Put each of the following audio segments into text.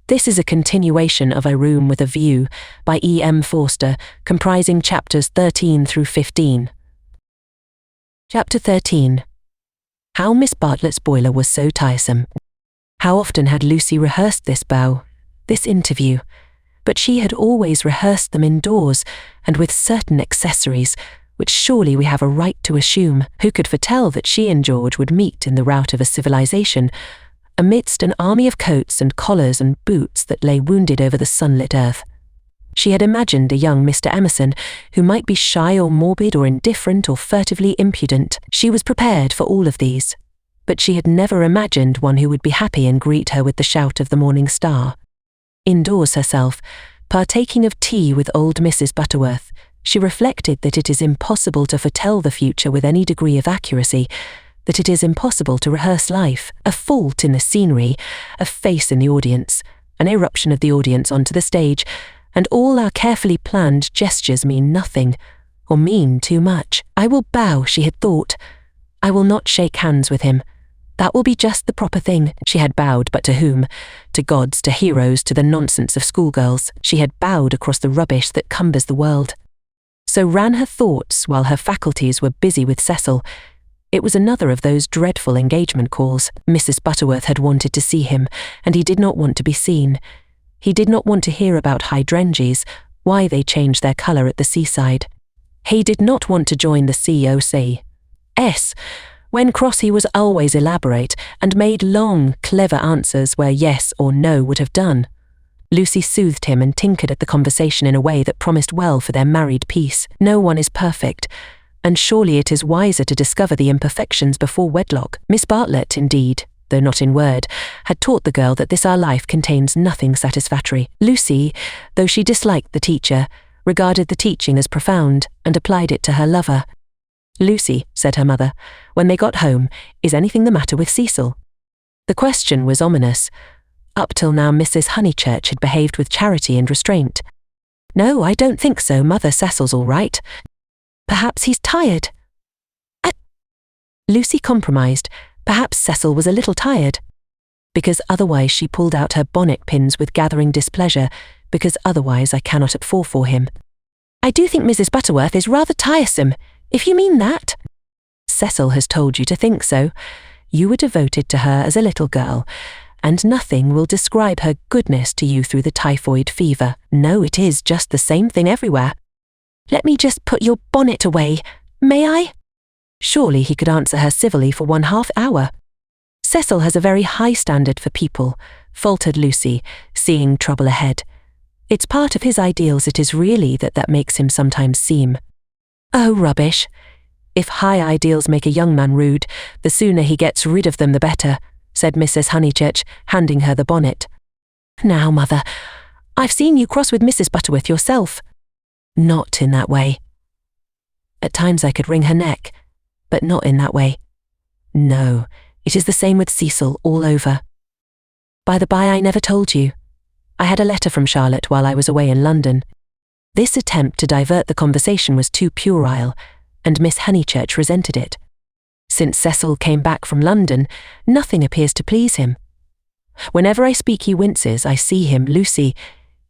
This is a continuation of A Room with a View by E.M. Forster, comprising chapters 13 through 15. Chapter 13. How Miss Bartlett's boiler was so tiresome. How often had Lucy rehearsed this bow, this interview, but she had always rehearsed them indoors and with certain accessories, which surely we have a right to assume. Who could foretell that she and George would meet in the rout of a civilization, amidst an army of coats and collars and boots that lay wounded over the sunlit earth? She had imagined a young Mr. Emerson who might be shy or morbid or indifferent or furtively impudent. She was prepared for all of these, but she had never imagined one who would be happy and greet her with the shout of the morning star. Indoors herself, partaking of tea with old Mrs. Butterworth, she reflected that it is impossible to foretell the future with any degree of accuracy, that it is impossible to rehearse life, a fault in the scenery, a face in the audience, an eruption of the audience onto the stage, and all our carefully planned gestures mean nothing, or mean too much. I will bow, she had thought. I will not shake hands with him. That will be just the proper thing. She had bowed, but to whom? To gods, to heroes, to the nonsense of schoolgirls. She had bowed across the rubbish that cumbers the world. So ran her thoughts while her faculties were busy with Cecil. It was another of those dreadful engagement calls. Mrs. Butterworth had wanted to see him, and he did not want to be seen. He did not want to hear about hydrangeas, why they change their colour at the seaside. He did not want to join the C.O.C.S. When cross he was always elaborate, and made long, clever answers where yes or no would have done. Lucy soothed him and tinkered at the conversation in a way that promised well for their married peace. No one is perfect, and surely it is wiser to discover the imperfections before wedlock. Miss Bartlett, indeed, though not in word, had taught the girl that this our life contains nothing satisfactory. Lucy, though she disliked the teacher, regarded the teaching as profound and applied it to her lover. "Lucy," said her mother, when they got home, "is anything the matter with Cecil?" The question was ominous. Up till now Mrs. Honeychurch had behaved with charity and restraint. "No, I don't think so, Mother. Cecil's all right. Perhaps he's tired." Lucy compromised. Perhaps Cecil was a little tired. Because otherwise she pulled out her bonnet pins with gathering displeasure, because otherwise I cannot abhor for him. "I do think Mrs. Butterworth is rather tiresome, if you mean that." "Cecil has told you to think so. You were devoted to her as a little girl, and nothing will describe her goodness to you through the typhoid fever. No, it is just the same thing everywhere." "Let me just put your bonnet away, may I?" Surely he could answer her civilly for 1/2 hour. "Cecil has a very high standard for people," faltered Lucy, seeing trouble ahead. "It's part of his ideals, it is really that makes him sometimes seem—" "Oh, rubbish. If high ideals make a young man rude, the sooner he gets rid of them the better," said Mrs. Honeychurch, handing her the bonnet. "Now, Mother, I've seen you cross with Mrs. Butterworth yourself." "Not in that way. At times I could wring her neck, but not in that way. No, it is the same with Cecil all over. By the by, I never told you. I had a letter from Charlotte while I was away in London." This attempt to divert the conversation was too puerile, and Miss Honeychurch resented it. Since Cecil came back from London, nothing appears to please him. Whenever I speak he winces. I see him, Lucy.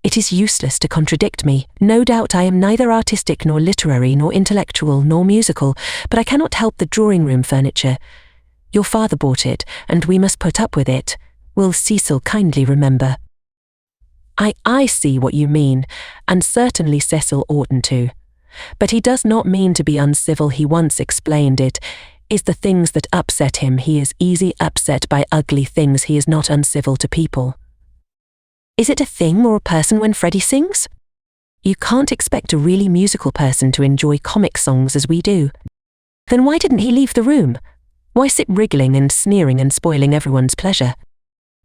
It is useless to contradict me. No doubt I am neither artistic nor literary nor intellectual nor musical, but I cannot help the drawing-room furniture. Your father bought it, and we must put up with it. Will Cecil kindly remember? I see what you mean, and certainly Cecil oughtn't to. But he does not mean to be uncivil. He once explained it. Is the things that upset him. He is easy upset by ugly things. He is not uncivil to people. Is it a thing or a person when Freddie sings? You can't expect a really musical person to enjoy comic songs as we do. Then why didn't he leave the room? Why sit wriggling and sneering and spoiling everyone's pleasure?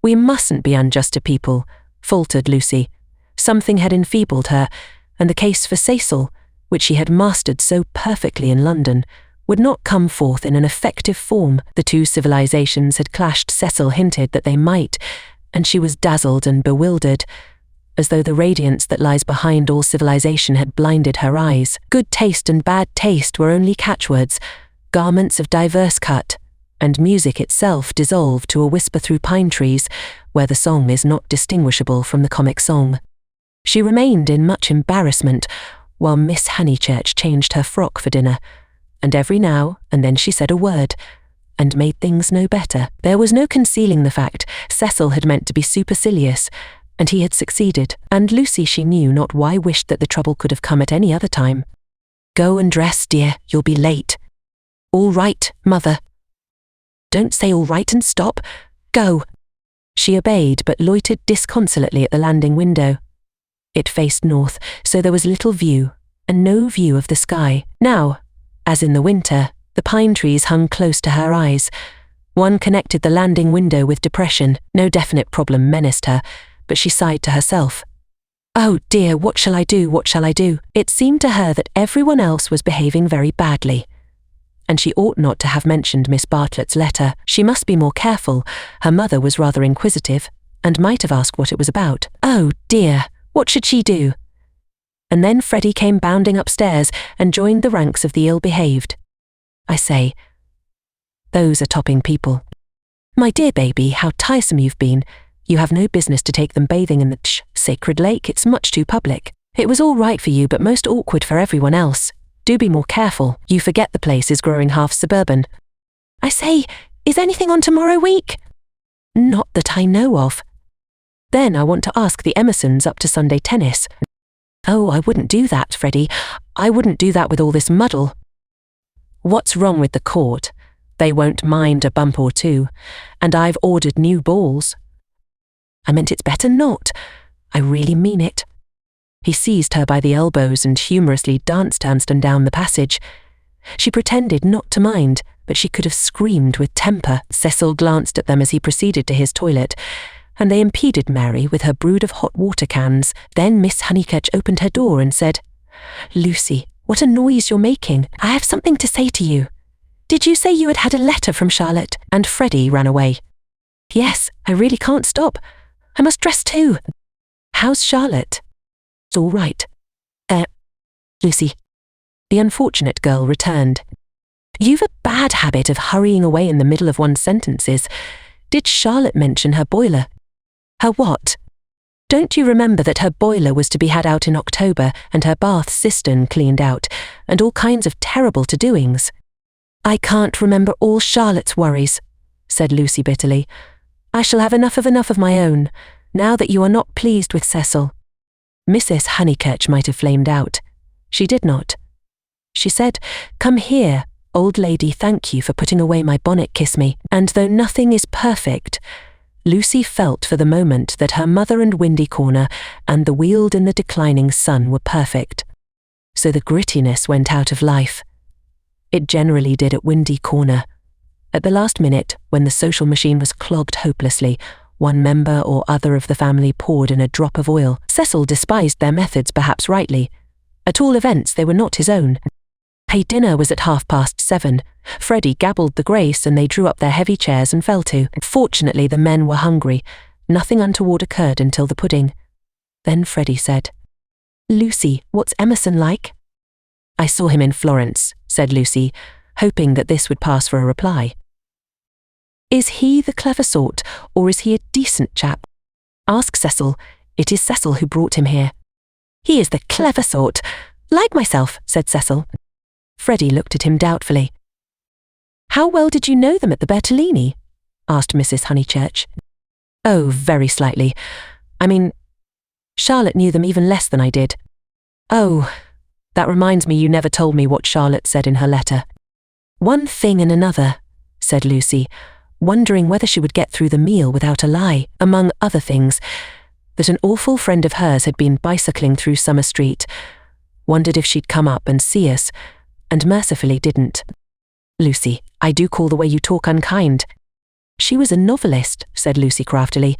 We mustn't be unjust to people, faltered Lucy. Something had enfeebled her, and the case for Cecil, which she had mastered so perfectly in London, would not come forth in an effective form. The two civilizations had clashed. Cecil hinted that they might, and she was dazzled and bewildered, as though the radiance that lies behind all civilization had blinded her eyes. Good taste and bad taste were only catchwords, garments of diverse cut, and music itself dissolved to a whisper through pine trees, where the song is not distinguishable from the comic song. She remained in much embarrassment, while Miss Honeychurch changed her frock for dinner, and every now and then she said a word, and made things no better. There was no concealing the fact Cecil had meant to be supercilious, and he had succeeded, and Lucy, she knew not why, wished that the trouble could have come at any other time. "Go and dress, dear, you'll be late." "All right, mother." "Don't say all right and stop. Go." She obeyed, but loitered disconsolately at the landing window. It faced north, so there was little view, and no view of the sky. Now, as in the winter, the pine trees hung close to her eyes. One connected the landing window with depression. No definite problem menaced her, but she sighed to herself. "Oh dear, what shall I do, what shall I do?" It seemed to her that everyone else was behaving very badly, and she ought not to have mentioned Miss Bartlett's letter. She must be more careful. Her mother was rather inquisitive, and might have asked what it was about. Oh dear, what should she do? And then Freddie came bounding upstairs and joined the ranks of the ill-behaved. I say, those are topping people. "My dear baby, how tiresome you've been. You have no business to take them bathing in the sacred lake. It's much too public. It was all right for you, but most awkward for everyone else. Do be more careful. You forget the place is growing half suburban." "I say, is anything on tomorrow week?" "Not that I know of." "Then I want to ask the Emersons up to Sunday tennis." "Oh, I wouldn't do that, Freddie. I wouldn't do that with all this muddle." "What's wrong with the court? They won't mind a bump or two, and I've ordered new balls." "I meant it's better not. I really mean it." He seized her by the elbows and humorously danced them down the passage. She pretended not to mind, but she could have screamed with temper. Cecil glanced at them as he proceeded to his toilet, and they impeded Mary with her brood of hot water cans. Then Miss Honeychurch opened her door and said, "Lucy, what a noise you're making. I have something to say to you. Did you say you had had a letter from Charlotte?" And Freddie ran away. "Yes, I really can't stop. I must dress too." "How's Charlotte?" "It's all right." Lucy." The unfortunate girl returned. "You've a bad habit of hurrying away in the middle of one's sentences. Did Charlotte mention her boiler?" "Her what?" "Don't you remember that her boiler was to be had out in October and her bath cistern cleaned out, and all kinds of terrible to-doings?" "I can't remember all Charlotte's worries," said Lucy bitterly. "I shall have enough of my own, now that you are not pleased with Cecil." Mrs. Honeychurch might have flamed out. She did not. She said, "Come here, old lady, thank you for putting away my bonnet, kiss me." And though nothing is perfect, Lucy felt for the moment that her mother and Windy Corner and the Weald in the declining sun were perfect. So the grittiness went out of life. It generally did at Windy Corner. At the last minute, when the social machine was clogged hopelessly, one member or other of the family poured in a drop of oil. Cecil despised their methods, perhaps rightly. At all events, they were not his own. Hey, dinner was at 7:30. Freddie gabbled the grace and they drew up their heavy chairs and fell to. Fortunately, the men were hungry. Nothing untoward occurred until the pudding. Then Freddie said, "Lucy, what's Emerson like?" "I saw him in Florence," said Lucy, hoping that this would pass for a reply. "Is he the clever sort, or is he a decent chap?" "Ask Cecil. It is Cecil who brought him here." "He is the clever sort. Like myself," said Cecil. Freddie looked at him doubtfully. "How well did you know them at the Bertolini?" asked Mrs. Honeychurch. "Oh, very slightly. I mean, Charlotte knew them even less than I did." "Oh, that reminds me you never told me what Charlotte said in her letter." "One thing and another," said Lucy, wondering whether she would get through the meal without a lie. "Among other things, that an awful friend of hers had been bicycling through Summer Street, wondered if she'd come up and see us, and mercifully didn't." "Lucy, I do call the way you talk unkind." "She was a novelist," said Lucy craftily.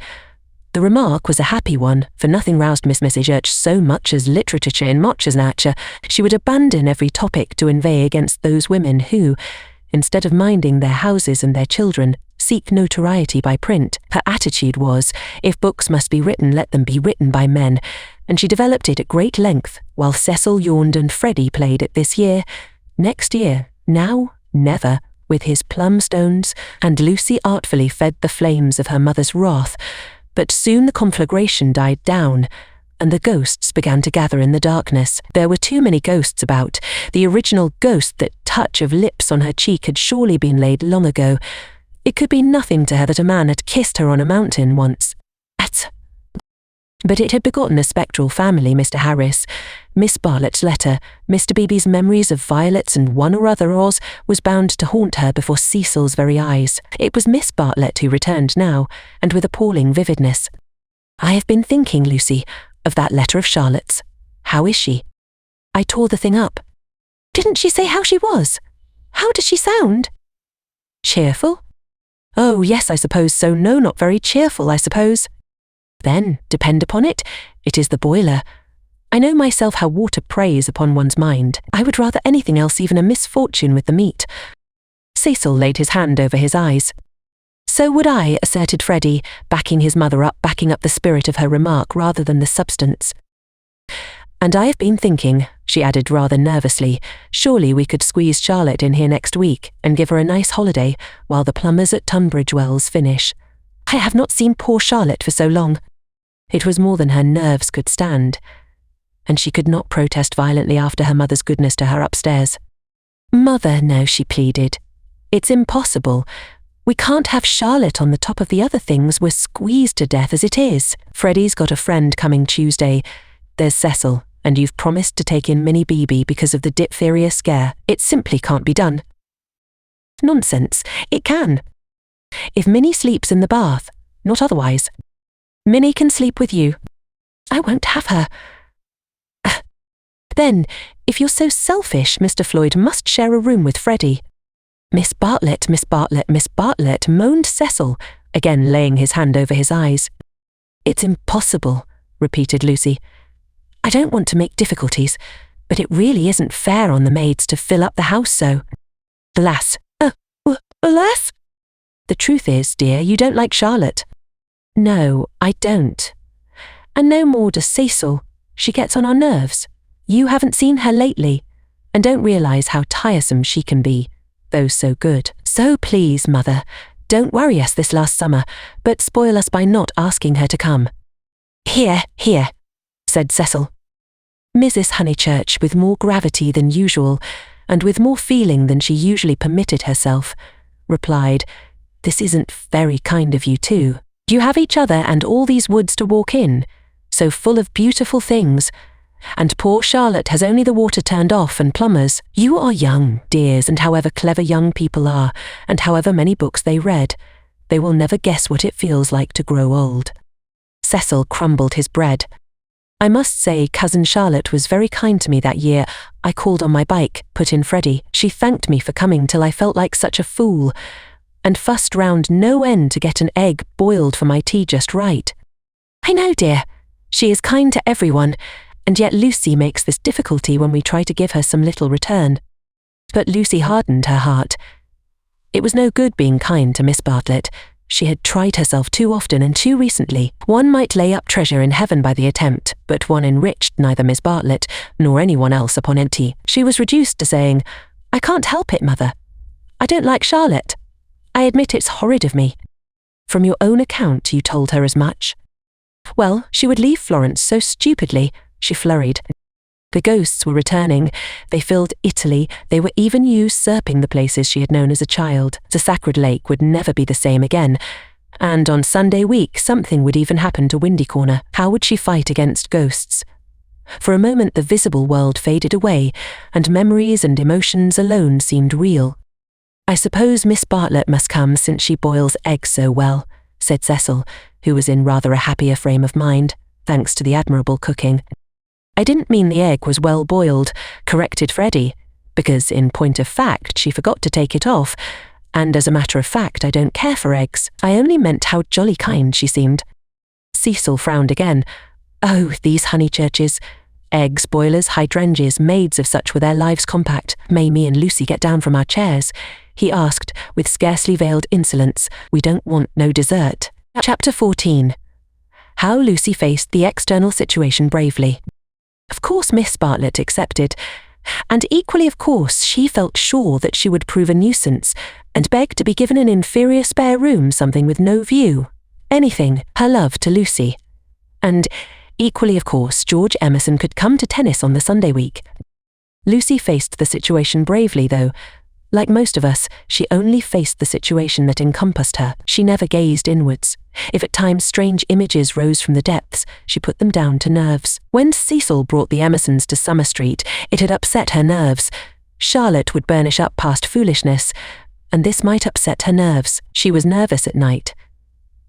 The remark was a happy one, for nothing roused Miss Honeychurch so much as literature in Motcher's nature. She would abandon every topic to inveigh against those women who, instead of minding their houses and their children, seek notoriety by print. Her attitude was, if books must be written, let them be written by men, and she developed it at great length, while Cecil yawned and Freddie played it this year, next year, now, never, with his plum stones, and Lucy artfully fed the flames of her mother's wrath, but soon the conflagration died down, and the ghosts began to gather in the darkness. There were too many ghosts about. The original ghost, that touch of lips on her cheek, had surely been laid long ago. It could be nothing to her that a man had kissed her on a mountain once. But it had begotten a spectral family, Mr. Harris. Miss Bartlett's letter, Mr. Beebe's memories of violets and one or other Oz, was bound to haunt her before Cecil's very eyes. It was Miss Bartlett who returned now, and with appalling vividness. "I have been thinking, Lucy, of that letter of Charlotte's. How is she? I tore the thing up." "Didn't she say how she was? How does she sound?" "Cheerful? Oh, yes, I suppose so. No, not very cheerful, I suppose." "Then, depend upon it, it is the boiler. I know myself how water preys upon one's mind. I would rather anything else, even a misfortune with the meat." Cecil laid his hand over his eyes. "So would I," asserted Freddie, backing his mother up, backing up the spirit of her remark rather than the substance. "And I have been thinking," she added rather nervously, "surely we could squeeze Charlotte in here next week and give her a nice holiday while the plumbers at Tunbridge Wells finish. I have not seen poor Charlotte for so long." It was more than her nerves could stand, and she could not protest violently after her mother's goodness to her upstairs. "Mother, no," she pleaded. "It's impossible. We can't have Charlotte on the top of the other things. We're squeezed to death as it is. Freddie's got a friend coming Tuesday. There's Cecil, and you've promised to take in Minnie Beebe because of the diphtheria scare. It simply can't be done." "Nonsense. It can. If Minnie sleeps in the bath, not otherwise. Minnie can sleep with you." "I won't have her." "Then, if you're so selfish, Mr. Floyd must share a room with Freddie." "Miss Bartlett, Miss Bartlett, Miss Bartlett," moaned Cecil, again laying his hand over his eyes. "It's impossible," repeated Lucy. "I don't want to make difficulties, but it really isn't fair on the maids to fill up the house so." "Alas." "Alas?" "The truth is, dear, you don't like Charlotte." "No, I don't. And no more does Cecil. She gets on our nerves. You haven't seen her lately, and don't realise how tiresome she can be, though so good. So please, Mother, don't worry us this last summer, but spoil us by not asking her to come." "Here, here," said Cecil. Mrs. Honeychurch, with more gravity than usual, and with more feeling than she usually permitted herself, replied, "This isn't very kind of you too. You have each other and all these woods to walk in, so full of beautiful things, and poor Charlotte has only the water turned off and plumbers. You are young, dears, and however clever young people are, and however many books they read, they will never guess what it feels like to grow old." Cecil crumbled his bread. "I must say Cousin Charlotte was very kind to me that year I called on my bike," put in Freddie. "She thanked me for coming till I felt like such a fool, and fussed round no end to get an egg boiled for my tea just right." "I know, dear. She is kind to everyone, and yet Lucy makes this difficulty when we try to give her some little return." But Lucy hardened her heart. It was no good being kind to Miss Bartlett. She had tried herself too often and too recently. One might lay up treasure in heaven by the attempt, but one enriched neither Miss Bartlett nor anyone else upon empty. She was reduced to saying, "I can't help it, Mother. I don't like Charlotte. I admit it's horrid of me." "From your own account you told her as much." "Well, she would leave Florence so stupidly," she flurried. The ghosts were returning. They filled Italy. They were even usurping the places she had known as a child. The Sacred Lake would never be the same again. And on Sunday week, something would even happen to Windy Corner. How would she fight against ghosts? For a moment the visible world faded away, and memories and emotions alone seemed real. "I suppose Miss Bartlett must come since she boils eggs so well," said Cecil, who was in rather a happier frame of mind, thanks to the admirable cooking. "I didn't mean the egg was well boiled," corrected Freddie, "because in point of fact she forgot to take it off, and as a matter of fact I don't care for eggs. I only meant how jolly kind she seemed." Cecil frowned again. Oh, these Honeychurches. Eggs, boilers, hydrangeas, maids of such were their lives compact. "May me and Lucy get down from our chairs?" he asked, with scarcely veiled insolence. "We don't want no dessert." Chapter 14. How Lucy faced the external situation bravely. Of course Miss Bartlett accepted, And equally of course, she felt sure that she would prove a nuisance and begged to be given an inferior spare room, something with no view. Anything, her love to Lucy. And equally of course, George Emerson could come to tennis on the Sunday week. Lucy faced the situation bravely, though. Like most of us, she only faced the situation that encompassed her. She never gazed inwards. If at times strange images rose from the depths, she put them down to nerves. When Cecil brought the Emersons to Summer Street, it had upset her nerves. Charlotte would burnish up past foolishness, and this might upset her nerves. She was nervous at night.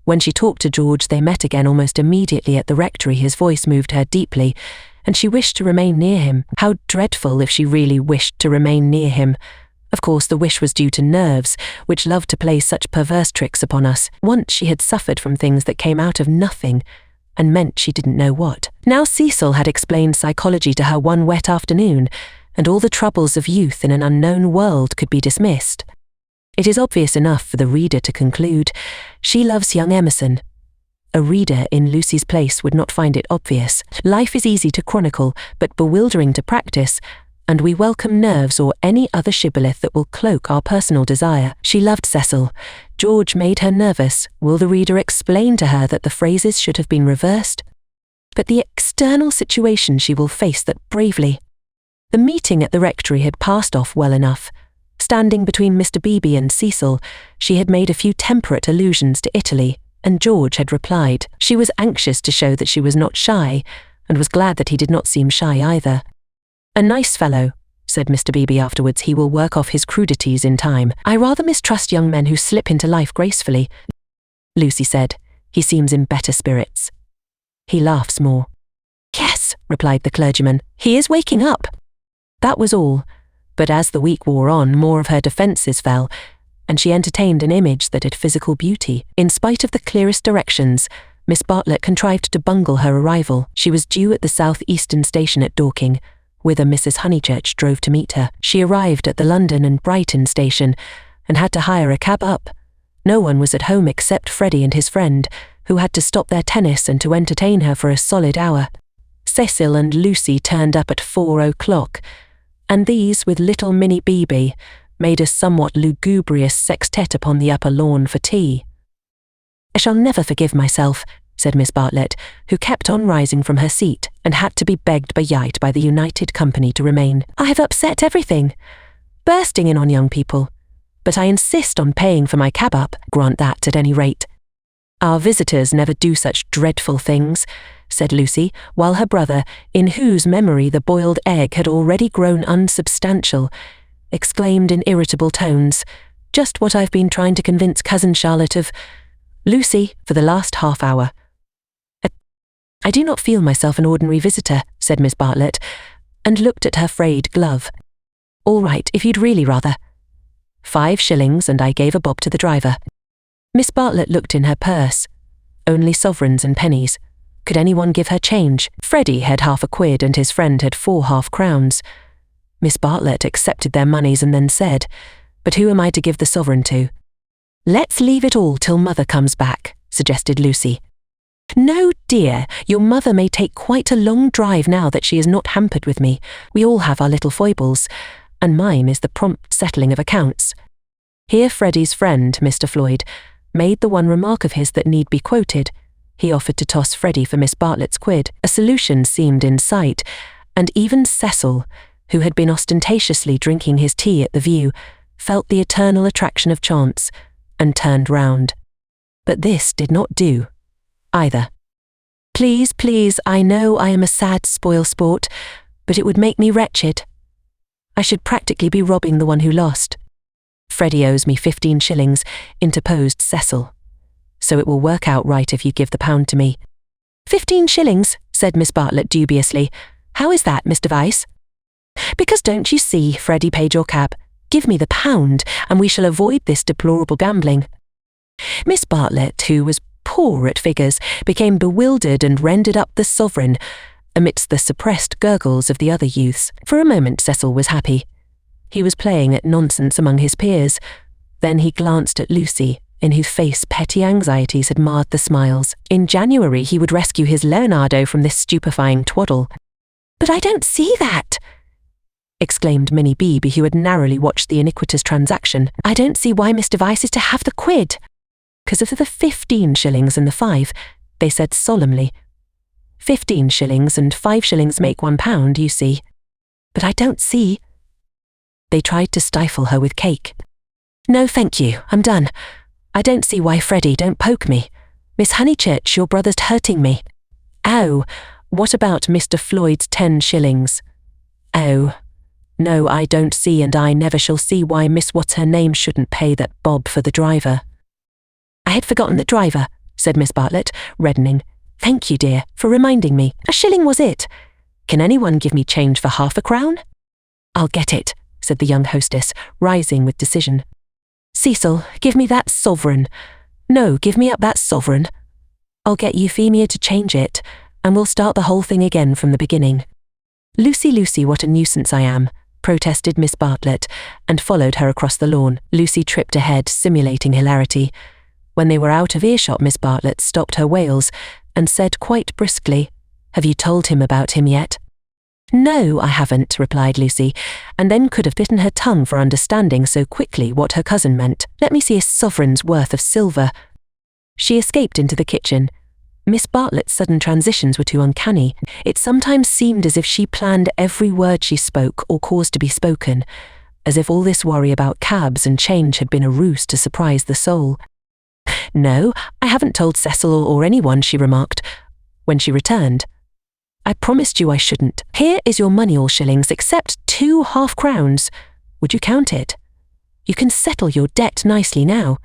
When she talked to George, they met again almost immediately at the rectory. His voice moved her deeply, and she wished to remain near him. How dreadful if she really wished to remain near him. Of course, the wish was due to nerves, which loved to play such perverse tricks upon us. Once she had suffered from things that came out of nothing, and meant she didn't know what. Now Cecil had explained psychology to her one wet afternoon, and all the troubles of youth in an unknown world could be dismissed. It is obvious enough for the reader to conclude, she loves young Emerson. A reader in Lucy's place would not find it obvious. Life is easy to chronicle, but bewildering to practice, and we welcome nerves or any other shibboleth that will cloak our personal desire. She loved Cecil. George made her nervous. Will the reader explain to her that the phrases should have been reversed? But the external situation she will face that bravely. The meeting at the rectory had passed off well enough. Standing between Mr. Beebe and Cecil, she had made a few temperate allusions to Italy, and George had replied. She was anxious to show that she was not shy, and was glad that he did not seem shy either. "A nice fellow," said Mr. Beebe afterwards. "He will work off his crudities in time. I rather mistrust young men who slip into life gracefully." Lucy said, "He seems in better spirits. He laughs more." "Yes," replied the clergyman, "he is waking up." That was all, but as the week wore on, more of her defences fell, and she entertained an image that had physical beauty. In spite of the clearest directions, Miss Bartlett contrived to bungle her arrival. She was due at the South Eastern station at Dorking, whither Mrs. Honeychurch drove to meet her. She arrived at the London and Brighton station, and had to hire a cab up. No one was at home except Freddie and his friend, who had to stop their tennis and to entertain her for a solid hour. Cecil and Lucy turned up at 4:00, and these, with little Minnie Beebe, made a somewhat lugubrious sextet upon the upper lawn for tea. "I shall never forgive myself," said Miss Bartlett, who kept on rising from her seat and had to be begged by the United Company to remain. "I have upset everything, bursting in on young people, but I insist on paying for my cab up. Grant that at any rate." "Our visitors never do such dreadful things," said Lucy, while her brother, in whose memory the boiled egg had already grown unsubstantial, exclaimed in irritable tones, "Just what I've been trying to convince Cousin Charlotte of, Lucy, for the last half hour." "I do not feel myself an ordinary visitor," said Miss Bartlett, and looked at her frayed glove. "All right, if you'd really rather." 5 shillings, and I gave a bob to the driver. Miss Bartlett looked in her purse. Only sovereigns and pennies. Could anyone give her change? Freddie had half a quid and his friend had 4 half-crowns. Miss Bartlett accepted their moneys and then said, "But who am I to give the sovereign to?" "Let's leave it all till Mother comes back," suggested Lucy. "No, dear, your mother may take quite a long drive now that she is not hampered with me. We all have our little foibles, and mine is the prompt settling of accounts." Here Freddie's friend, Mr. Floyd, made the one remark of his that need be quoted. He offered to toss Freddie for Miss Bartlett's quid. A solution seemed in sight, and even Cecil, who had been ostentatiously drinking his tea at the View, felt the eternal attraction of chance, and turned round. But this did not do, either. "Please, please, I know I am a sad spoil-sport, but it would make me wretched. I should practically be robbing the one who lost." "Freddie owes me 15 shillings, interposed Cecil. "So it will work out right if you give the pound to me." 15 shillings, said Miss Bartlett dubiously. "How is that, Mr. Vyse?" "Because don't you see, Freddie paid your cab. Give me the pound, and we shall avoid this deplorable gambling." Miss Bartlett, who was poor at figures, became bewildered and rendered up the sovereign, amidst the suppressed gurgles of the other youths. For a moment Cecil was happy. He was playing at nonsense among his peers. Then he glanced at Lucy, in whose face petty anxieties had marred the smiles. In January he would rescue his Leonardo from this stupefying twaddle. "But I don't see that." exclaimed Minnie Beebe, who had narrowly watched the iniquitous transaction. "I don't see why Mr. Vyse is to have the quid." "'Cause of the 15 shillings and the 5, they said solemnly. 15 shillings and 5 shillings make £1, you see. But I don't see." They tried to stifle her with cake. "No, thank you, I'm done. I don't see why Freddie don't poke me. Miss Honeychurch, your brother's hurting me." "Oh, what about Mr. Floyd's 10 shillings? "Oh, no, I don't see, and I never shall see why Miss What's-her-name shouldn't pay that bob for the driver." "I had forgotten the driver," said Miss Bartlett, reddening. "Thank you, dear, for reminding me. A shilling was it? Can anyone give me change for half a crown?" "I'll get it," said the young hostess, rising with decision. "Cecil, give me that sovereign. No, give me up that sovereign. I'll get Euphemia to change it, and we'll start the whole thing again from the beginning." "Lucy, Lucy, what a nuisance I am," protested Miss Bartlett, and followed her across the lawn. Lucy tripped ahead, simulating hilarity. When they were out of earshot, Miss Bartlett stopped her wails and said quite briskly, "Have you told him about him yet?" "No, I haven't," replied Lucy, and then could have bitten her tongue for understanding so quickly what her cousin meant. "Let me see a sovereign's worth of silver." She escaped into the kitchen. Miss Bartlett's sudden transitions were too uncanny. It sometimes seemed as if she planned every word she spoke or caused to be spoken, as if all this worry about cabs and change had been a ruse to surprise the soul. "No, I haven't told Cecil or anyone," she remarked, when she returned. "I promised you I shouldn't. Here is your money, all shillings, except 2 half-crowns. Would you count it? You can settle your debt nicely now."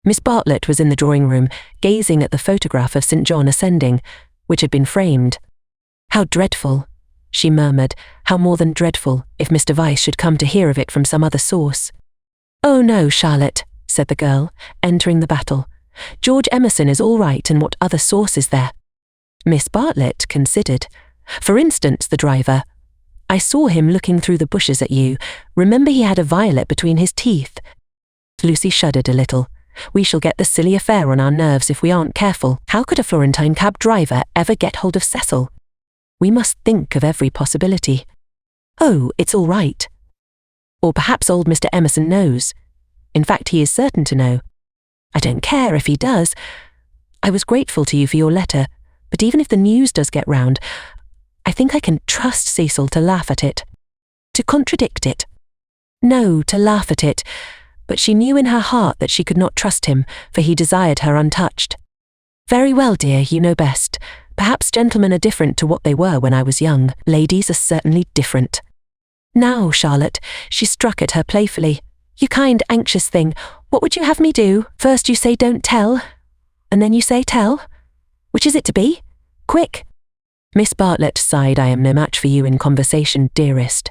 Miss Bartlett was in the drawing-room, gazing at the photograph of St. John ascending, which had been framed. "How dreadful," she murmured, "how more than dreadful, if Mr. Vyse should come to hear of it from some other source." "Oh no, Charlotte," said the girl, entering the battle. "George Emerson is all right, and what other source is there?" Miss Bartlett considered. "For instance, the driver. I saw him looking through the bushes at you. Remember, he had a violet between his teeth." Lucy shuddered a little. "We shall get the silly affair on our nerves if we aren't careful. How could a Florentine cab driver ever get hold of Cecil? We must think of every possibility." "Oh, it's all right." "Or perhaps old Mr. Emerson knows. In fact, he is certain to know." "I don't care if he does. I was grateful to you for your letter, but even if the news does get round, I think I can trust Cecil to laugh at it. To contradict it. No, to laugh at it. But she knew in her heart that she could not trust him, for he desired her untouched. "Very well, dear, you know best. Perhaps gentlemen are different to what they were when I was young. Ladies are certainly different." "Now, Charlotte," she struck at her playfully, "you kind, anxious thing, what would you have me do? First you say don't tell, and then you say tell. Which is it to be? Quick." Miss Bartlett sighed. "I am no match for you in conversation, dearest.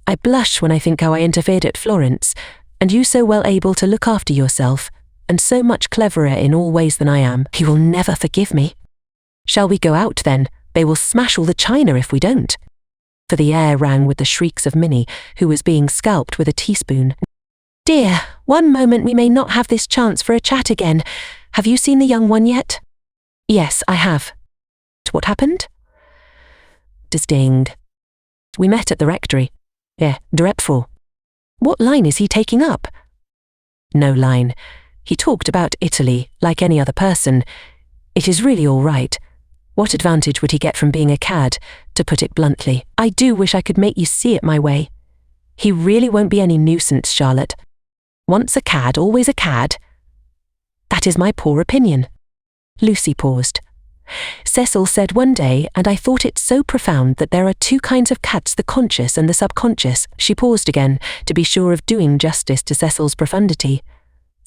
I blush when I think how I interfered at Florence, and you so well able to look after yourself, and so much cleverer in all ways than I am. He will never forgive me. Shall we go out, then? They will smash all the china if we don't." For the air rang with the shrieks of Minnie, who was being scalped with a teaspoon. "Dear, one moment we may not have this chance for a chat again. Have you seen the young one yet?" "Yes, I have." "What happened?" "Distinct. We met at the rectory. Direct for. What line is he taking up?" "No line. He talked about Italy, like any other person. It is really all right. What advantage would he get from being a cad, to put it bluntly? I do wish I could make you see it my way. He really won't be any nuisance, Charlotte. Once a cad, always a cad. That is my poor opinion." Lucy paused. "Cecil said one day, and I thought it so profound, that there are 2 kinds of cads, the conscious and the subconscious." She paused again, to be sure of doing justice to Cecil's profundity.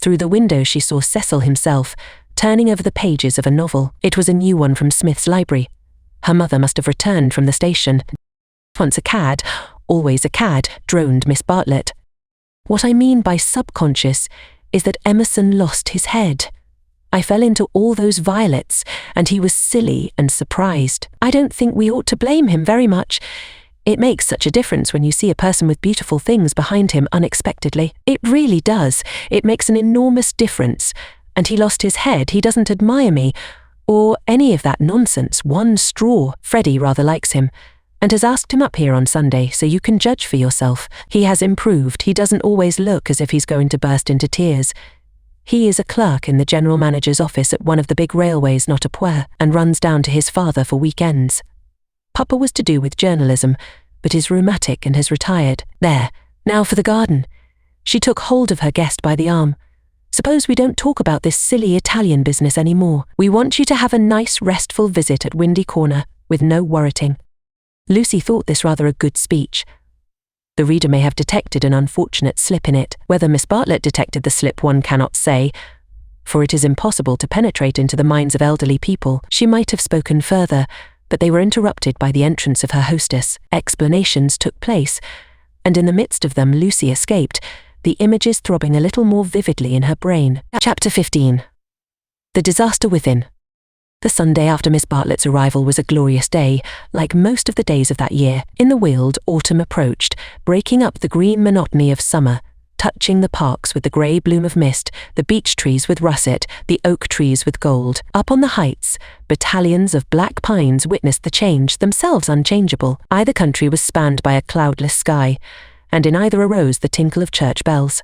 Through the window she saw Cecil himself, turning over the pages of a novel. It was a new one from Smith's library. Her mother must have returned from the station. "Once a cad, always a cad," droned Miss Bartlett. "What I mean by subconscious is that Emerson lost his head. I fell into all those violets, and he was silly and surprised. I don't think we ought to blame him very much. It makes such a difference when you see a person with beautiful things behind him unexpectedly. It really does. It makes an enormous difference. And he lost his head. He doesn't admire me, or any of that nonsense, one straw. Freddie rather likes him, and has asked him up here on Sunday so you can judge for yourself. He has improved. He doesn't always look as if he's going to burst into tears. He is a clerk in the general manager's office at one of the big railways not a point, and runs down to his father for weekends. Papa was to do with journalism, but is rheumatic and has retired. There, now for the garden. She took hold of her guest by the arm. Suppose we don't talk about this silly Italian business anymore. We want you to have a nice, restful visit at Windy Corner, with no worriting. Lucy thought this rather a good speech. The reader may have detected an unfortunate slip in it. Whether Miss Bartlett detected the slip one cannot say, for it is impossible to penetrate into the minds of elderly people. She might have spoken further, but they were interrupted by the entrance of her hostess. Explanations took place, and in the midst of them Lucy escaped, the images throbbing a little more vividly in her brain. Chapter 15. The Disaster Within. The Sunday after Miss Bartlett's arrival was a glorious day, like most of the days of that year. In the Weald, autumn approached, breaking up the green monotony of summer, touching the parks with the grey bloom of mist, the beech trees with russet, the oak trees with gold. Up on the heights, battalions of black pines witnessed the change, themselves unchangeable. Either country was spanned by a cloudless sky, and in either arose the tinkle of church bells.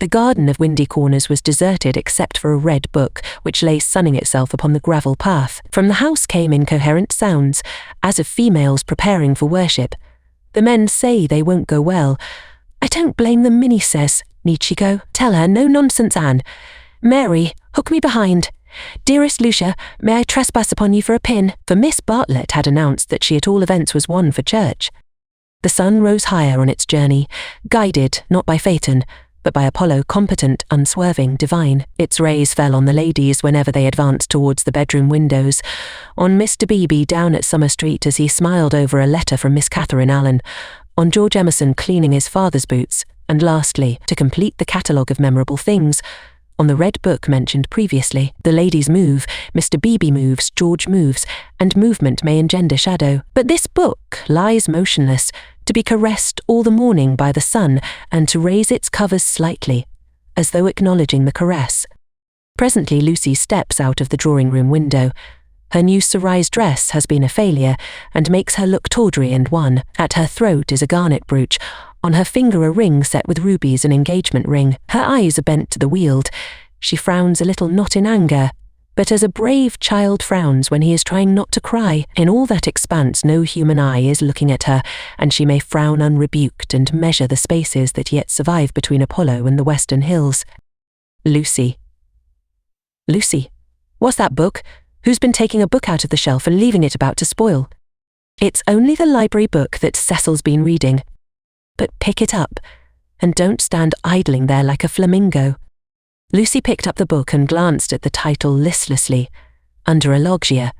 The garden of Windy Corners was deserted except for a red book, which lay sunning itself upon the gravel path. From the house came incoherent sounds, as of females preparing for worship. The men say they won't go well. I don't blame them, Minnie says. Need she go? Tell her, no nonsense, Anne. Mary, hook me behind. Dearest Lucia, may I trespass upon you for a pin? For Miss Bartlett had announced that she at all events was one for church. The sun rose higher on its journey, guided not by Phaeton, but by Apollo, competent, unswerving, divine. Its rays fell on the ladies whenever they advanced towards the bedroom windows, on Mr. Beebe down at Summer Street as he smiled over a letter from Miss Catherine Allen, on George Emerson cleaning his father's boots, and lastly, to complete the catalogue of memorable things, on the red book mentioned previously. The ladies move, Mr. Beebe moves, George moves, and movement may engender shadow. But this book lies motionless, to be caressed all the morning by the sun, and to raise its covers slightly, as though acknowledging the caress. Presently Lucy steps out of the drawing-room window. Her new cerise dress has been a failure, and makes her look tawdry and wan. At her throat is a garnet brooch, on her finger a ring set with rubies, an engagement ring. Her eyes are bent to the Weald. She frowns a little, not in anger, but as a brave child frowns when he is trying not to cry. In all that expanse no human eye is looking at her, and she may frown unrebuked and measure the spaces that yet survive between Apollo and the western hills. Lucy. Lucy, what's that book? Who's been taking a book out of the shelf and leaving it about to spoil? It's only the library book that Cecil's been reading. But pick it up, and don't stand idling there like a flamingo. Lucy picked up the book and glanced at the title listlessly, Under a Loggia.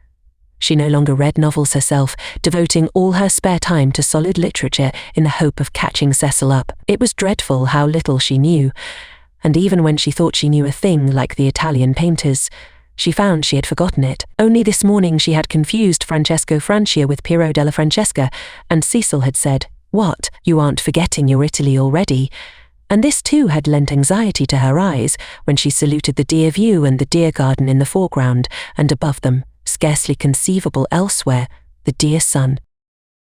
She no longer read novels herself, devoting all her spare time to solid literature in the hope of catching Cecil up. It was dreadful how little she knew, and even when she thought she knew a thing, like the Italian painters, she found she had forgotten it. Only this morning she had confused Francesco Francia with Piero della Francesca, and Cecil had said, "What, you aren't forgetting your Italy already?" And this too had lent anxiety to her eyes when she saluted the dear view and the dear garden in the foreground, and above them, scarcely conceivable elsewhere, the dear sun.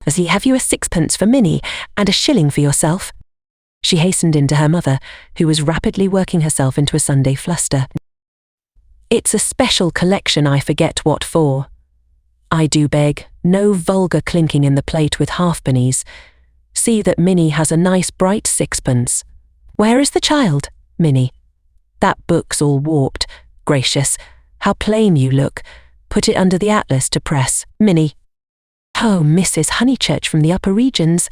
"Does he have you a sixpence for Minnie, and a shilling for yourself?" She hastened in to her mother, who was rapidly working herself into a Sunday fluster. "It's a special collection, I forget what for. I do beg, no vulgar clinking in the plate with halfpennies. See that Minnie has a nice bright sixpence. Where is the child, Minnie? That book's all warped. Gracious, how plain you look. Put it under the atlas to press. Minnie." "Oh, Mrs. Honeychurch from the upper regions."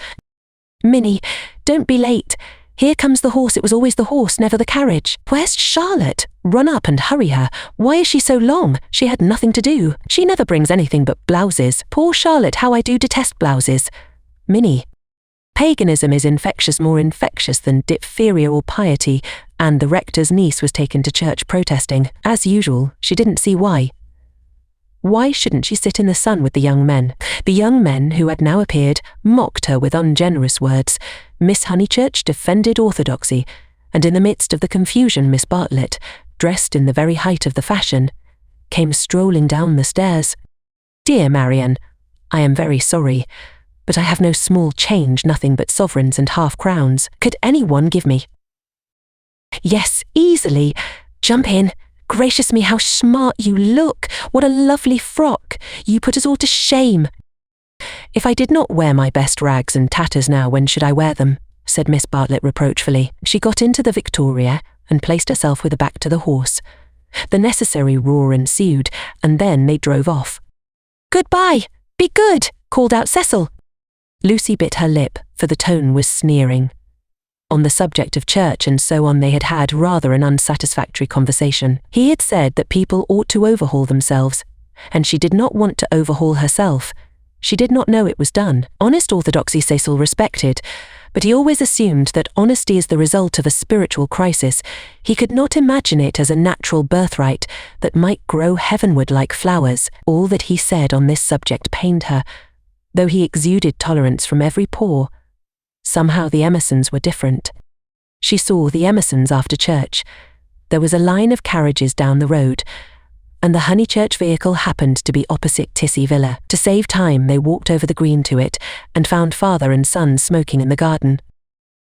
"Minnie, don't be late. Here comes the horse. It was always the horse, never the carriage. Where's Charlotte? Run up and hurry her. Why is she so long? She had nothing to do. She never brings anything but blouses. Poor Charlotte, how I do detest blouses. Minnie." Paganism is infectious, more infectious than diphtheria or piety, and the rector's niece was taken to church protesting. As usual, she didn't see why. Why shouldn't she sit in the sun with the young men? The young men who had now appeared mocked her with ungenerous words. Miss Honeychurch defended orthodoxy, and in the midst of the confusion Miss Bartlett, dressed in the very height of the fashion, came strolling down the stairs. "Dear Marian, I am very sorry, but I have no small change, nothing but sovereigns and half-crowns. Could anyone give me? Yes, easily. Jump in. Gracious me, how smart you look. What a lovely frock. You put us all to shame. If I did not wear my best rags and tatters now, when should I wear them? Said Miss Bartlett reproachfully. She got into the Victoria and placed herself with her back to the horse. The necessary roar ensued, and then they drove off. Goodbye! Be good! Called out Cecil. Lucy bit her lip, for the tone was sneering. On the subject of church and so on they had had rather an unsatisfactory conversation. He had said that people ought to overhaul themselves, and she did not want to overhaul herself. She did not know it was done. Honest orthodoxy Cecil respected, but he always assumed that honesty is the result of a spiritual crisis. He could not imagine it as a natural birthright that might grow heavenward like flowers. All that he said on this subject pained her, though he exuded tolerance from every pore. Somehow the Emersons were different. She saw the Emersons after church. There was a line of carriages down the road, and the Honeychurch vehicle happened to be opposite Tissy Villa. To save time, they walked over the green to it and found father and son smoking in the garden.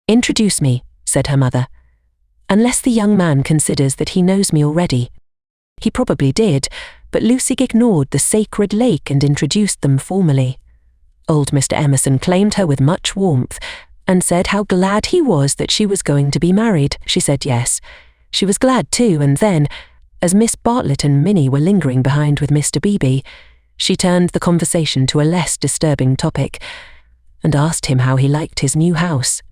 Introduce me, said her mother, unless the young man considers that he knows me already. He probably did, but Lucy ignored the sacred lake and introduced them formally. Old Mr. Emerson claimed her with much warmth and said how glad he was that she was going to be married. She said yes. She was glad too, and then, as Miss Bartlett and Minnie were lingering behind with Mr. Beebe, she turned the conversation to a less disturbing topic and asked him how he liked his new house.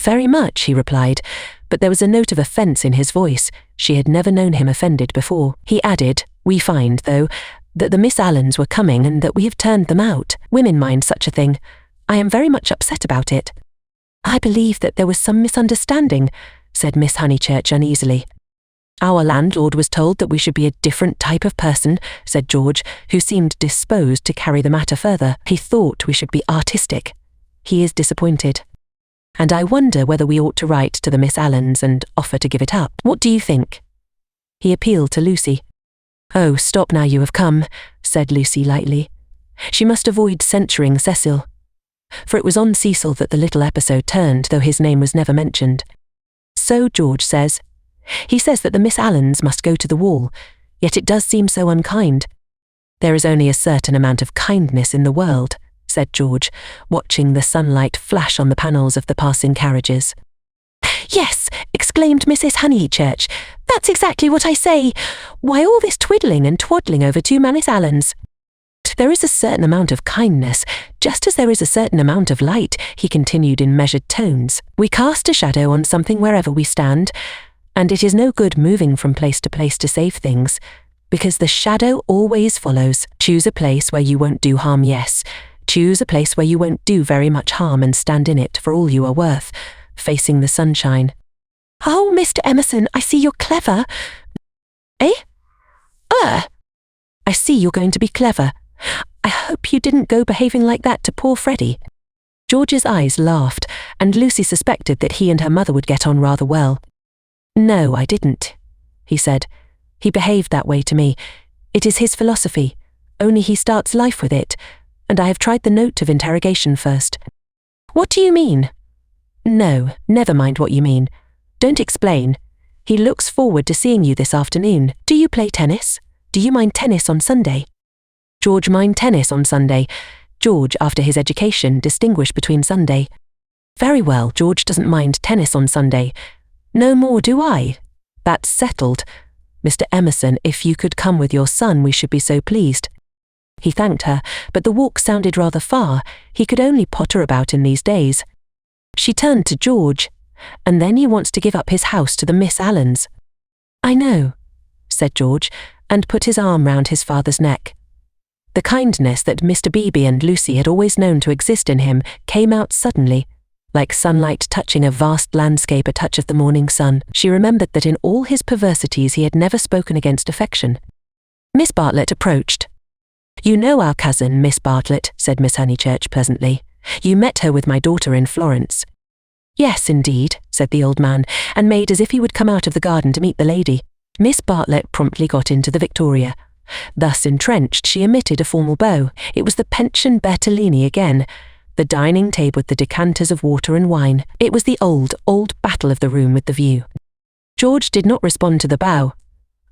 Very much, he replied, but there was a note of offence in his voice. She had never known him offended before. He added, we find, though, that the Miss Allens were coming and that we have turned them out. Women mind such a thing. I am very much upset about it. I believe that there was some misunderstanding, said Miss Honeychurch uneasily. Our landlord was told that we should be a different type of person, said George, who seemed disposed to carry the matter further. He thought we should be artistic. He is disappointed. And I wonder whether we ought to write to the Miss Allens and offer to give it up. What do you think? He appealed to Lucy. Oh, stop now, you have come, said Lucy lightly. She must avoid censuring Cecil, for it was on Cecil that the little episode turned, though his name was never mentioned. So George says. He says that the Miss Allens must go to the wall, yet it does seem so unkind. There is only a certain amount of kindness in the world, said George, watching the sunlight flash on the panels of the passing carriages. Yes, exclaimed Mrs. Honeychurch, that's exactly what I say. Why all this twiddling and twaddling over two Miss Allens? There is a certain amount of kindness, just as there is a certain amount of light, he continued in measured tones. We cast a shadow on something wherever we stand, and it is no good moving from place to place to save things, because the shadow always follows. Choose a place where you won't do harm, yes. Choose a place where you won't do very much harm and stand in it for all you are worth, facing the sunshine. Oh, Mr. Emerson, I see you're clever. Eh? I see you're going to be clever. I hope you didn't go behaving like that to poor Freddie. George's eyes laughed, and Lucy suspected that he and her mother would get on rather well. No, I didn't, he said. He behaved that way to me. It is his philosophy, only he starts life with it, and I have tried the note of interrogation first. What do you mean? No, never mind what you mean. Don't explain. He looks forward to seeing you this afternoon. Do you play tennis? Do you mind tennis on Sunday? George mind tennis on Sunday. George, after his education, distinguished between Sunday. Very well, George doesn't mind tennis on Sunday. No more do I. That's settled. Mr. Emerson, if you could come with your son, we should be so pleased. He thanked her, but the walk sounded rather far. He could only potter about in these days. She turned to George, and then he wants to give up his house to the Miss Allens. I know, said George, and put his arm round his father's neck. The kindness that Mr. Beebe and Lucy had always known to exist in him came out suddenly, like sunlight touching a vast landscape, a touch of the morning sun. She remembered that in all his perversities he had never spoken against affection. Miss Bartlett approached. You know our cousin, Miss Bartlett, said Miss Honeychurch pleasantly. You met her with my daughter in Florence. Yes, indeed, said the old man, and made as if he would come out of the garden to meet the lady. Miss Bartlett promptly got into the Victoria. Thus entrenched, she emitted a formal bow. It was the pension Bertolini again, the dining table with the decanters of water and wine. It was the old battle of the room with the view. George did not respond to the bow.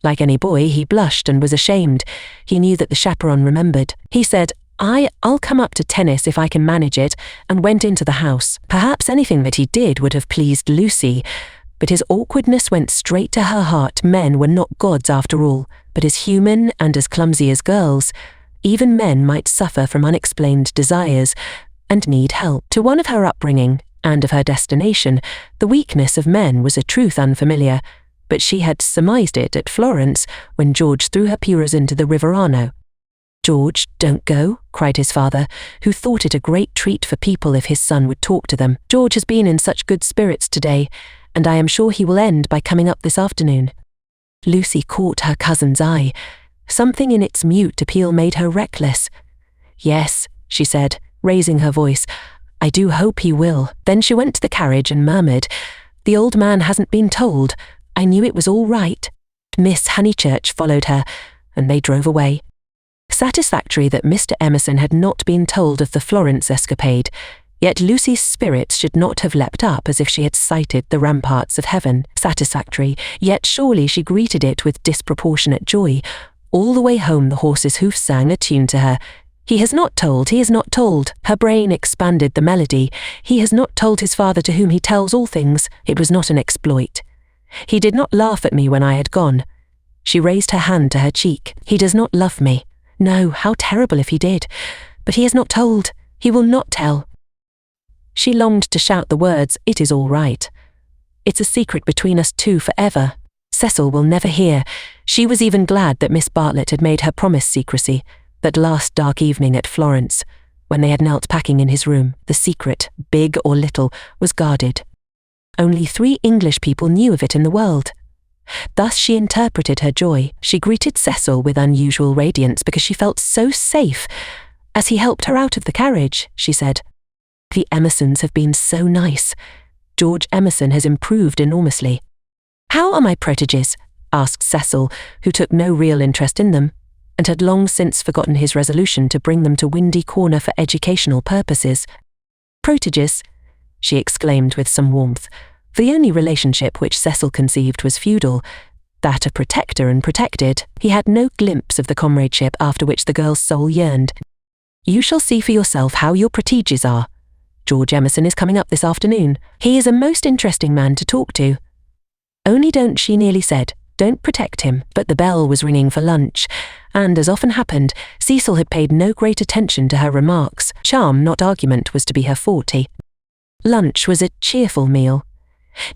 Like any boy, he blushed and was ashamed. He knew that the chaperone remembered. He said, I'll come up to tennis if I can manage it, and went into the house. Perhaps anything that he did would have pleased Lucy, but his awkwardness went straight to her heart. Men were not gods after all, but as human and as clumsy as girls. Even men might suffer from unexplained desires and need help. To one of her upbringing and of her destination, the weakness of men was a truth unfamiliar, but she had surmised it at Florence when George threw her puras into the River Arno. "George, don't go," cried his father, who thought it a great treat for people if his son would talk to them. "George has been in such good spirits today, and I am sure he will end by coming up this afternoon." Lucy caught her cousin's eye. Something in its mute appeal made her reckless. "Yes," she said, raising her voice, "I do hope he will." Then she went to the carriage and murmured, "The old man hasn't been told. I knew it was all right." Miss Honeychurch followed her, and they drove away. Satisfactory that Mr. Emerson had not been told of the Florence escapade, yet Lucy's spirits should not have leapt up as if she had sighted the ramparts of heaven. Satisfactory, yet surely she greeted it with disproportionate joy. All the way home the horse's hoofs sang a tune to her. "He has not told, he has not told." Her brain expanded the melody. "He has not told his father to whom he tells all things." It was not an exploit. "He did not laugh at me when I had gone." She raised her hand to her cheek. "He does not love me. No, how terrible if he did. But he has not told. He will not tell." She longed to shout the words, "It is all right. It's a secret between us two forever. Cecil will never hear." She was even glad that Miss Bartlett had made her promise secrecy, that last dark evening at Florence, when they had knelt packing in his room. The secret, big or little, was guarded. Only 3 English people knew of it in the world. Thus she interpreted her joy. She greeted Cecil with unusual radiance because she felt so safe. As he helped her out of the carriage, she said, "The Emersons have been so nice. George Emerson has improved enormously." "How are my proteges?" asked Cecil, who took no real interest in them, and had long since forgotten his resolution to bring them to Windy Corner for educational purposes. "Proteges," she exclaimed with some warmth, for the only relationship which Cecil conceived was feudal, that of protector and protected. He had no glimpse of the comradeship after which the girl's soul yearned. "You shall see for yourself how your proteges are. George Emerson is coming up this afternoon. He is a most interesting man to talk to." "Only don't," she nearly said, "don't protect him." But the bell was ringing for lunch, and as often happened, Cecil had paid no great attention to her remarks. Charm, not argument, was to be her forte. Lunch was a cheerful meal.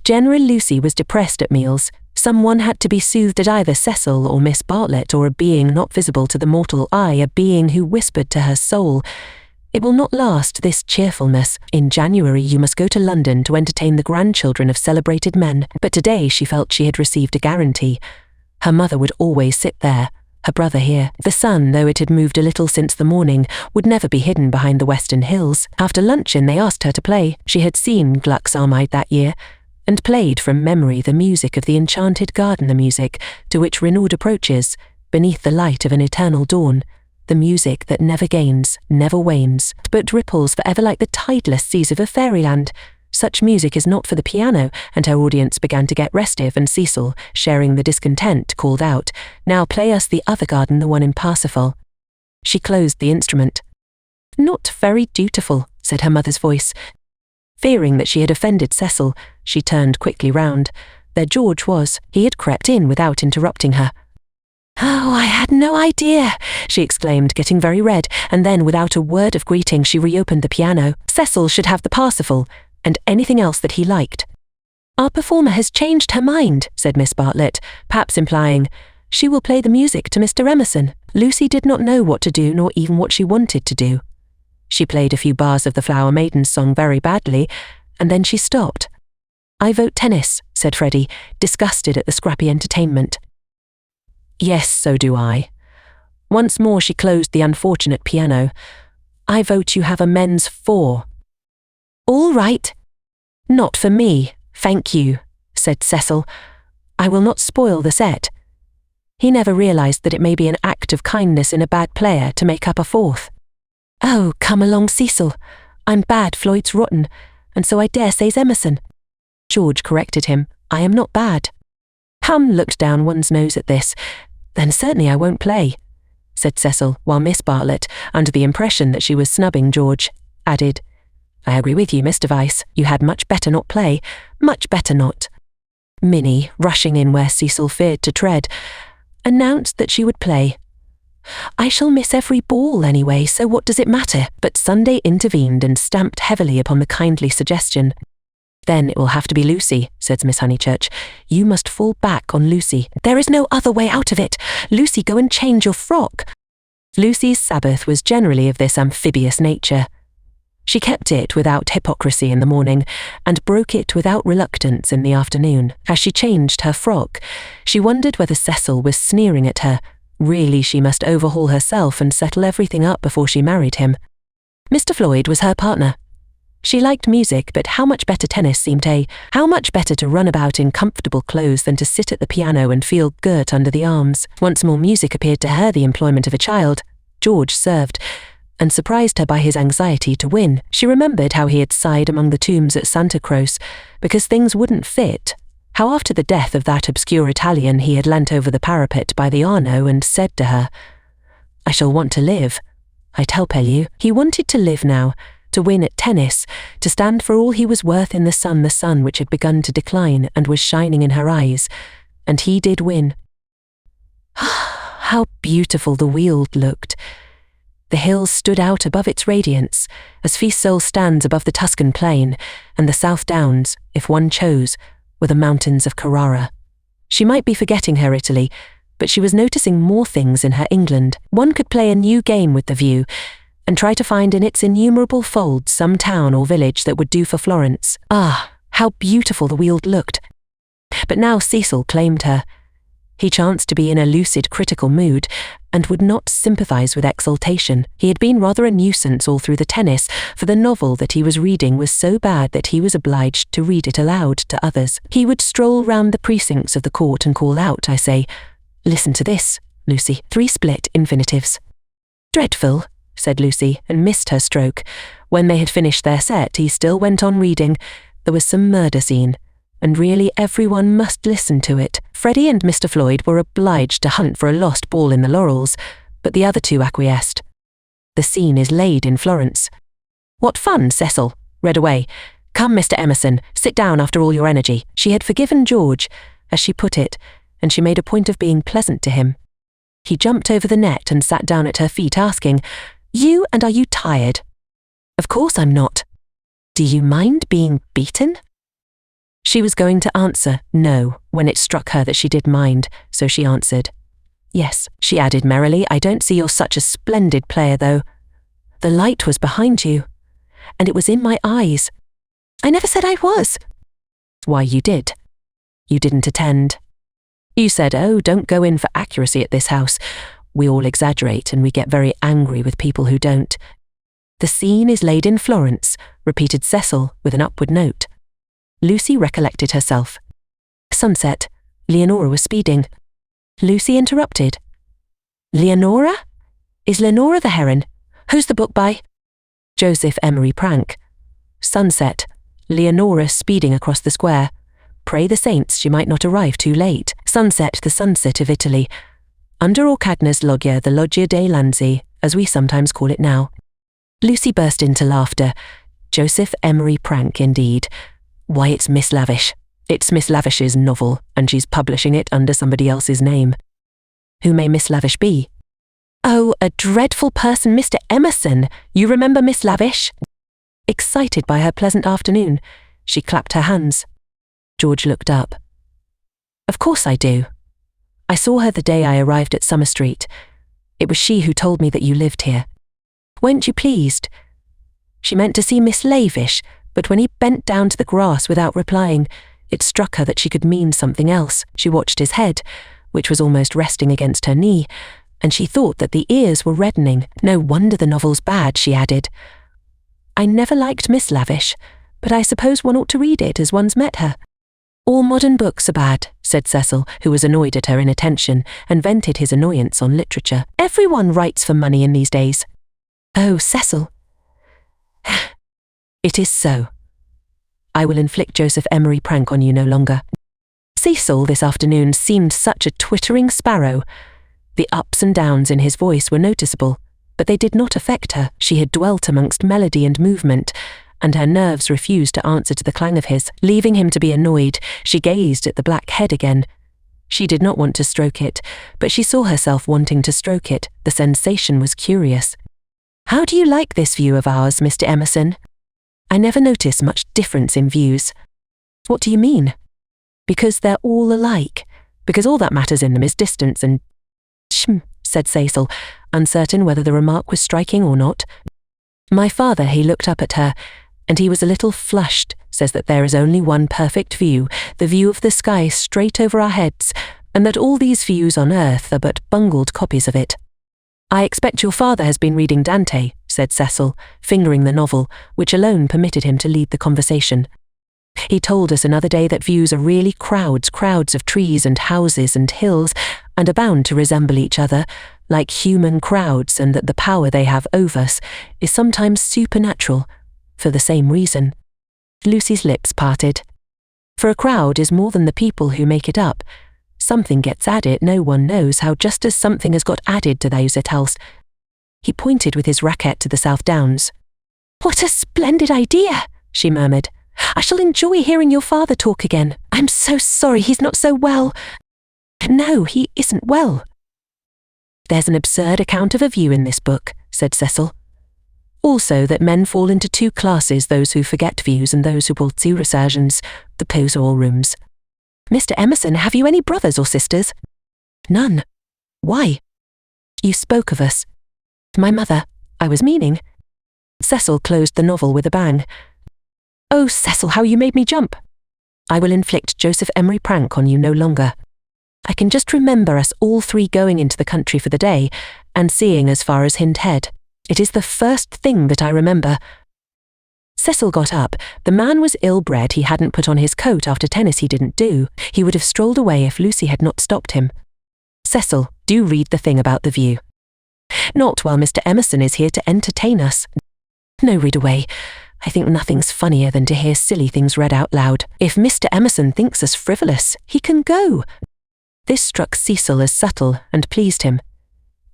General Lucy was depressed at meals. Someone had to be soothed at either Cecil or Miss Bartlett, or a being not visible to the mortal eye, a being who whispered to her soul, "It will not last, this cheerfulness. In January you must go to London to entertain the grandchildren of celebrated men." But today she felt she had received a guarantee. Her mother would always sit there, her brother here. The sun, though it had moved a little since the morning, would never be hidden behind the western hills. After luncheon they asked her to play. She had seen Gluck's Armide that year, and played from memory the music of the enchanted garden, the music to which Renaud approaches, beneath the light of an eternal dawn. The music that never gains, never wanes, but ripples forever like the tideless seas of a fairyland. Such music is not for the piano, and her audience began to get restive, and Cecil, sharing the discontent, called out, "Now play us the other garden, the one in Parsifal." She closed the instrument. "Not very dutiful," said her mother's voice. Fearing that she had offended Cecil, she turned quickly round. There George was. He had crept in without interrupting her. "Oh, I had no idea," she exclaimed, getting very red, and then without a word of greeting she reopened the piano. Cecil should have the Parsifal, and anything else that he liked. "Our performer has changed her mind," said Miss Bartlett, perhaps implying, "She will play the music to Mr. Emerson." Lucy did not know what to do, nor even what she wanted to do. She played a few bars of the Flower Maidens song very badly, and then she stopped. "I vote tennis," said Freddie, disgusted at the scrappy entertainment. "Yes, so do I." Once more she closed the unfortunate piano. "I vote you have a men's 4. "All right." "Not for me, thank you," said Cecil. "I will not spoil the set." He never realised that it may be an act of kindness in a bad player to make up a 4th. "Oh, come along, Cecil. I'm bad, Floyd's rotten, and so I dare say's Emerson. George corrected him. I am not bad. Hum looked down one's nose at this. Then certainly I won't play, said Cecil, while Miss Bartlett, under the impression that she was snubbing George, added, I agree with you, Mr. Vyse. You had much better not play. Much better not. Minnie, rushing in where Cecil feared to tread, announced that she would play. I shall miss every ball anyway, so what does it matter? But Sunday intervened and stamped heavily upon the kindly suggestion. Then it will have to be Lucy, said Miss Honeychurch. You must fall back on Lucy. There is no other way out of it. Lucy, go and change your frock. Lucy's Sabbath was generally of this amphibious nature. She kept it without hypocrisy in the morning, and broke it without reluctance in the afternoon. As she changed her frock, she wondered whether Cecil was sneering at her. Really, she must overhaul herself and settle everything up before she married him. Mr. Floyd was her partner. She liked music, but how much better tennis seemed how much better to run about in comfortable clothes than to sit at the piano and feel girt under the arms. Once more music appeared to her the employment of a child. George served, and surprised her by his anxiety to win. She remembered how he had sighed among the tombs at Santa Croce, because things wouldn't fit. How after the death of that obscure Italian he had leant over the parapet by the Arno and said to her, I shall want to live. I tell you, he wanted to live now, to win at tennis, to stand for all he was worth in the sun which had begun to decline and was shining in her eyes, and he did win. How beautiful the Weald looked. The hills stood out above its radiance, as Fiesole stands above the Tuscan plain, and the South Downs, if one chose, were the mountains of Carrara. She might be forgetting her Italy, but she was noticing more things in her England. One could play a new game with the view, and try to find in its innumerable folds some town or village that would do for Florence. Ah, how beautiful the Weald looked! But now Cecil claimed her. He chanced to be in a lucid, critical mood, and would not sympathise with exultation. He had been rather a nuisance all through the tennis, for the novel that he was reading was so bad that he was obliged to read it aloud to others. He would stroll round the precincts of the court and call out, I say, Listen to this, Lucy, 3 split infinitives. Dreadful, said Lucy, and missed her stroke. When they had finished their set, he still went on reading. There was some murder scene, and really everyone must listen to it. Freddie and Mr. Floyd were obliged to hunt for a lost ball in the laurels, but the other two acquiesced. The scene is laid in Florence. What fun, Cecil, read away. Come, Mr. Emerson, sit down after all your energy. She had forgiven George, as she put it, and she made a point of being pleasant to him. He jumped over the net and sat down at her feet, asking, You, and are you tired? Of course I'm not. Do you mind being beaten? She was going to answer no when it struck her that she did mind, so she answered, Yes, she added merrily, I don't see you're such a splendid player, though. The light was behind you, and it was in my eyes. I never said I was. Why, you did. You didn't attend. You said, oh, don't go in for accuracy at this house. We all exaggerate, and we get very angry with people who don't. The scene is laid in Florence, repeated Cecil with an upward note. Lucy recollected herself. Sunset. Leonora was speeding. Lucy interrupted. Leonora? Is Leonora the heron? Who's the book by? Joseph Emery Prank. Sunset. Leonora speeding across the square. Pray the saints she might not arrive too late. Sunset, the sunset of Italy. Under Orcagna's loggia, the Loggia dei Lanzi, as we sometimes call it now. Lucy burst into laughter. Joseph Emery Prank, indeed. Why, it's Miss Lavish. It's Miss Lavish's novel, and she's publishing it under somebody else's name. Who may Miss Lavish be? Oh, a dreadful person, Mr. Emerson. You remember Miss Lavish? Excited by her pleasant afternoon, she clapped her hands. George looked up. Of course I do. I saw her the day I arrived at Summer Street. It was she who told me that you lived here. Weren't you pleased? She meant to see Miss Lavish, but when he bent down to the grass without replying, it struck her that she could mean something else. She watched his head, which was almost resting against her knee, and she thought that the ears were reddening. No wonder the novel's bad, she added. I never liked Miss Lavish, but I suppose one ought to read it as one's met her. All modern books are bad, said Cecil, who was annoyed at her inattention, and vented his annoyance on literature. Everyone writes for money in these days. Oh, Cecil. It is so. I will inflict Joseph Emery prank on you no longer. Cecil this afternoon seemed such a twittering sparrow. The ups and downs in his voice were noticeable, but they did not affect her. She had dwelt amongst melody and movement, and her nerves refused to answer to the clang of his. Leaving him to be annoyed, she gazed at the black head again. She did not want to stroke it, but she saw herself wanting to stroke it. The sensation was curious. How do you like this view of ours, Mr. Emerson? I never notice much difference in views. What do you mean? Because they're all alike. Because all that matters in them is distance and... said Cecil, uncertain whether the remark was striking or not. My father, he looked up at her, and he was a little flushed, says that there is only one perfect view, the view of the sky straight over our heads, and that all these views on earth are but bungled copies of it. I expect your father has been reading Dante, said Cecil, fingering the novel, which alone permitted him to lead the conversation. He told us another day that views are really crowds of trees and houses and hills, and are bound to resemble each other, like human crowds, and that the power they have over us is sometimes supernatural, for the same reason. Lucy's lips parted. For a crowd is more than the people who make it up. Something gets added, no one knows how, just as something has got added to those it else. He pointed with his racket to the South Downs. What a splendid idea, she murmured. I shall enjoy hearing your father talk again. I'm so sorry he's not so well. No, he isn't well. There's an absurd account of a view in this book, said Cecil. Also that men fall into two classes, those who forget views and those who pull two resurgence, the pose all rooms. Mr. Emerson, have you any brothers or sisters? None. Why? You spoke of us. My mother, I was meaning. Cecil closed the novel with a bang. Oh, Cecil, how you made me jump. I will inflict Joseph Emery prank on you no longer. I can just remember us all three going into the country for the day and seeing as far as Hindhead. It is the first thing that I remember. Cecil got up. The man was ill-bred. He hadn't put on his coat after tennis he didn't do. He would have strolled away if Lucy had not stopped him. Cecil, do read the thing about the view. Not while Mr. Emerson is here to entertain us. No, read away. I think nothing's funnier than to hear silly things read out loud. If Mr. Emerson thinks us frivolous, he can go. This struck Cecil as subtle and pleased him.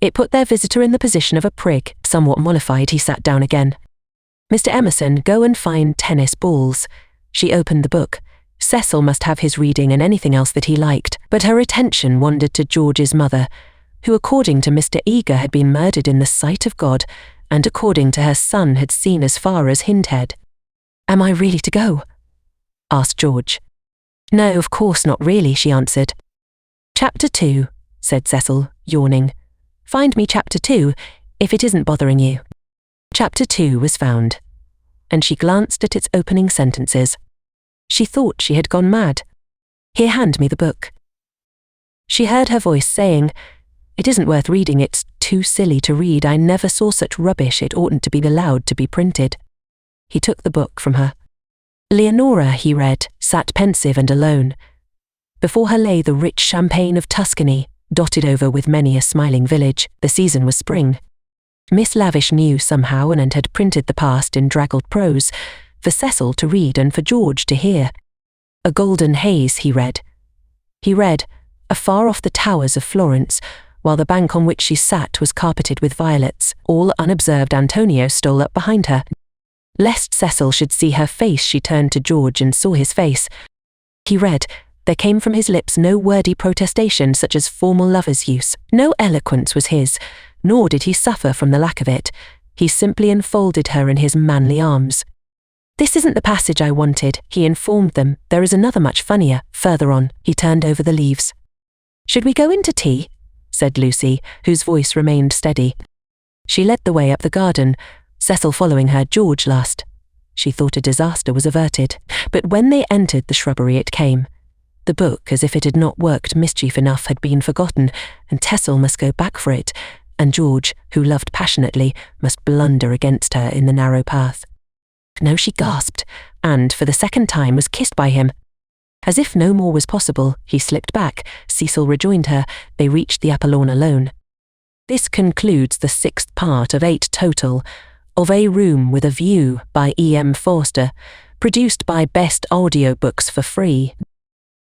It put their visitor in the position of a prig. Somewhat mollified, he sat down again. Mr. Emerson, go and find tennis balls. She opened the book. Cecil must have his reading and anything else that he liked, but her attention wandered to George's mother, who according to Mr. Eager had been murdered in the sight of God, and according to her son had seen as far as Hindhead. Am I really to go? Asked George. No, of course not really, she answered. Chapter 2, said Cecil, yawning. Find me Chapter 2, if it isn't bothering you. Chapter 2 was found, and she glanced at its opening sentences. She thought she had gone mad. Here, hand me the book. She heard her voice saying, It isn't worth reading, it's too silly to read. I never saw such rubbish, it oughtn't to be allowed to be printed. He took the book from her. Leonora, he read, sat pensive and alone. Before her lay the rich champaign of Tuscany, dotted over with many a smiling village. The season was spring. Miss Lavish knew somehow and had printed the past in draggled prose, for Cecil to read and for George to hear. A golden haze, he read. He read, afar off the towers of Florence, while the bank on which she sat was carpeted with violets. All unobserved Antonio stole up behind her. Lest Cecil should see her face, she turned to George and saw his face. He read. There came from his lips no wordy protestation such as formal lovers' use. No eloquence was his, nor did he suffer from the lack of it. He simply enfolded her in his manly arms. This isn't the passage I wanted, he informed them. There is another much funnier, further on. He turned over the leaves. Should we go in to tea? Said Lucy, whose voice remained steady. She led the way up the garden, Cecil following her, George last. She thought a disaster was averted, but when they entered the shrubbery it came. The book, as if it had not worked mischief enough, had been forgotten, and Cecil must go back for it, and George, who loved passionately, must blunder against her in the narrow path. No, she gasped, and, for the second time, was kissed by him. As if no more was possible, he slipped back. Cecil rejoined her. They reached the upper lawn alone. This concludes the 6th part of 8 total of A Room with a View by E.M. Forster, produced by Best Audiobooks for free.